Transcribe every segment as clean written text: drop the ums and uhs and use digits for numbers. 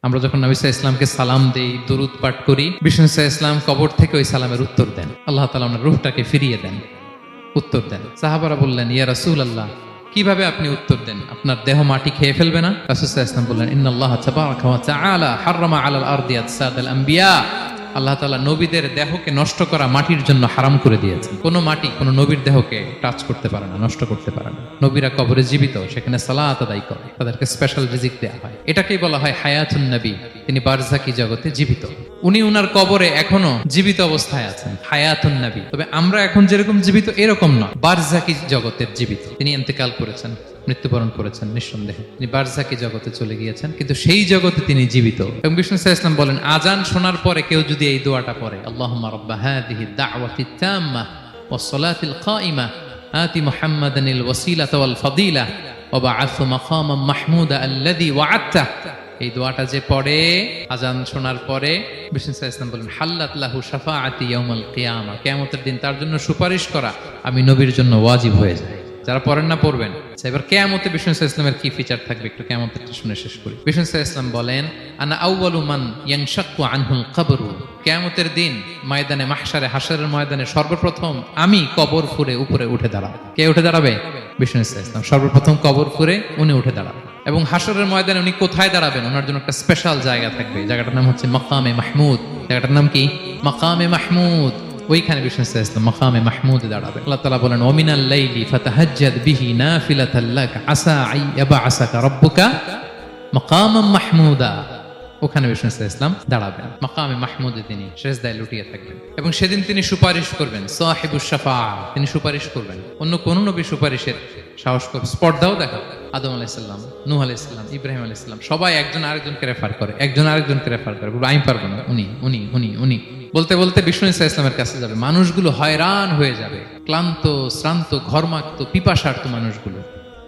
আমরা যখন নবী সাল্লাল্লাহু আলাইহি ওয়াসাল্লামকে সালাম দেই, দুরূদ পাঠ করি, বিষ্ণু সাল্লাল্লাহু আলাইহি ওয়াসাল্লাম কবর থেকে ওই সালামের উত্তর দেন। আল্লাহ তাআলা ওনার রূহটাকে ফিরিয়ে দেন, উত্তর দেন। সাহাবারা বললেন, ইয়া রাসূলুল্লাহ, কিভাবে আপনি উত্তর দেন? আপনার দেহ মাটি খেয়ে ফেলবে না? রাসূল সাল্লাল্লাহু আলাইহি ওয়াসাল্লাম বললেন, ইন্নাল্লাহ তাবারাকা ওয়া তাআলা হাররামা আলাল আরদি আজসাদাল আম্বিয়া। আল্লাহ তাআলা নবীদের দেহকে নষ্ট করা মাটির জন্য হারাম করে দিয়েছেন। কোনো মাটি কোনো নবীর দেহকে টাচ করতে পারে না, নষ্ট করতে পারে না। নবীরা কবরে জীবিত, সেখানে সালাত আদায় করে, তাদেরকে স্পেশাল রিজিক দেওয়া হয়। এটাকেই বলা হয় হায়াতুন নবী। তিনি বারজাকি জগতে জীবিত, উনি উনার কবরে এখনো জীবিত অবস্থায় আছেন, হায়াতুন নবী। তবে আমরা এখন যেরকম জীবিত এরকম নয়, বারজাকি জগতের জীবিত। তিনি ইন্তেকাল করেছেন, মৃত্যুবরণ করেছেন, নিঃসন্দেহে তিনি বারজাকি জগতে চলে গিয়েছেন, কিন্তু সেই জগতে তিনি জীবিত। এবং বিষ্ণু সাল্লাল্লাহু আলাইহি ওয়াসাল্লাম বলেন, আজান শোনার পরে কেউ যদি এই দোয়াটা পড়ে, আল্লাহুম্মা রাব্বা হাযিহি দাওয়াতিত তাম্মা ওয়াস সালাতিল কাইমা আতি মুহাম্মাদানিল ওয়াসিলাতা ওয়াল ফাদিলা ওয়া বা'আথহু মাকামান মাহমুদা আল্লাযী ওয়া'আদতা। এই দোয়াটা যে পড়ে আজান শোনার পরে, বিষ্ণু সাল্লাল্লাহু আলাইহি ওয়াসাল্লাম বলেন, হাল্লাত লাহু শাফাআতি ইয়াউমাল কিয়ামা। কিয়ামতের দিন তার জন্য সুপারিশ করা আমি নবীর জন্য ওয়াজিব হয়ে যায়। যারা পড়েন না পড়বেন। এবার কিয়ামতে বিষ্ণু সাল্লাল্লাহু আলাইহি ওয়াসাল্লামের কি ফিচার থাকবে একটু কিয়ামতেরটা শুনে শেষ করি। বিষ্ণু সাল্লাল্লাহু আলাইহি ওয়াসাল্লাম বলেন, আনা আউয়ালু মান ইয়ানশাক্কু আনহুল কবরু। কিয়ামতের দিন ময়দানে মাহশারে, হাশরের ময়দানে সর্বপ্রথম আমি কবর ফুঁড়ে উপরে উঠে দাঁড়াবো। কে উঠে দাঁড়াবে? বিষ্ণু সাল্লাল্লাহু আলাইহি ওয়াসাল্লাম সর্বপ্রথম কবর ফুঁড়ে উনি উঠে দাঁড়াবেন। এবং হাশরের ময়দানে উনি কোথায় দাঁড়াবেন? ওনার জন্য একটা স্পেশাল জায়গা থাকবে। জায়গাটার নাম হচ্ছে মাকামে মাহমুদ। জায়গাটার নাম কি? মাকামে মাহমুদ। ওইখানে বিষ্ণু সাল্লাল্লাহু আলাইহি ওয়াসাল্লাম মাকামে মাহমুদে দাঁড়াবেন। আল্লাহ তাআলা বলেন, ওয়া মিনাল লাইলি ফাতাহাজ্জাদ বিহি নাফিলাতাল লাক আসা আইয়াবআসাকা রাব্বুকা মাকামান মাহমুদা। ওখানে বিষ্ণু সাল্লাল্লাহু আলাইহি ওয়াসাল্লাম দাঁড়াবেন, মাকামে মাহমুদে তিনি সিজদায় লুটিয়ে থাকবেন। এবং সেদিন তিনি সুপারিশ করবেন, সাহিবুশ শাফাআ, তিনি সুপারিশ করবেন। অন্য কোন নবী সুপারিশের সাহস করে স্পর্ধাও দেখা। আদম আলাইহিস সালাম, নূহ আলাইহিস সালাম, ইব্রাহিম আলাইহিস সালাম সবাই একজন আরেকজনকে রেফার করে, একজন আরেকজনকে রেফার করে, বলে আমি পারবো না, উনি উনি উনি উনি বলতে বলতে বিষ্ণু সাল্লাল্লাহু আলাইহি ওয়াসাল্লামের কাছে যাবে। মানুষগুলো হয়রান হয়ে যাবে, ক্লান্ত শ্রান্ত ঘর্মাক্ত পিপাসার্ত মানুষগুলো।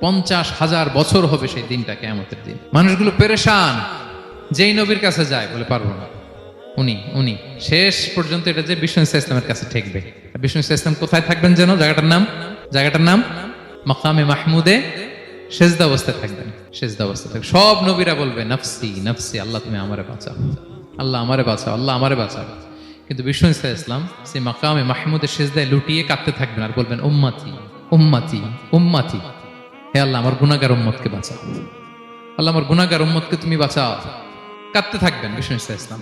50,000 বছর হবে সেই দিনটা, কিয়ামতের দিন। মানুষগুলো পেরেশান, যেই নবীর কাছে যায় বলে পারবো না, উনি উনি। শেষ পর্যন্ত এটা যে বিষ্ণু সাল্লাল্লাহু আলাইহি ওয়াসাল্লামের কাছে ঠেকবে। বিষ্ণু সাল্লাল্লাহু আলাইহি ওয়াসাল্লাম কোথায় থাকবেন যেন? জায়গাটার নাম মাকামে মাহমুদে সেজদা অবস্থায় থাকবেন, সেজদা অবস্থায় থাকবেন। সব নবীরা বলবে নাফসি নাফসি, আল্লাহ তুমি আমারে বাঁচাও, আল্লাহ আমারে বাঁচাও, আল্লাহ আমারে বাঁচাও। কিন্তু বিষ্ণু সাল্লাল্লাহু আলাইহি ওয়াসাল্লাম সেই মাকামে মাহমুদের সেজদায় লুটিয়ে কাঁদতে থাকবেন আর বলবেন, উম্মতি উম্মতি উম্মতি, হে আল্লাহ আমার গুনাহগার উম্মতকে বাঁচাও, আল্লাহ আমার গুনাহগার উম্মতকে তুমি বাঁচাও। কাঁদতে থাকবেন বিষ্ণু সাল্লাল্লাহু আলাইহি ওয়াসাল্লাম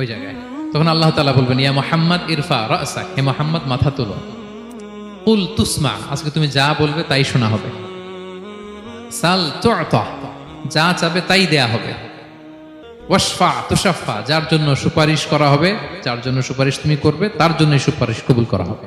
ওই জায়গায়। তখন আল্লাহ তাআলা বলবেন, ইয়া মুহাম্মদ ইরফা রাসাক, হে মুহাম্মদ মাথা তোলো, কুল তুসমা, আজকে তুমি যা বলবে তাই শোনা হবে, সাল তু'তা, যা চাবে তাই দেয়া হবে, ওয়াশফা তুশাফা, যার জন্য সুপারিশ করা হবে, যার জন্য সুপারিশ তুমি করবে তার জন্য সুপারিশ কবুল করা হবে।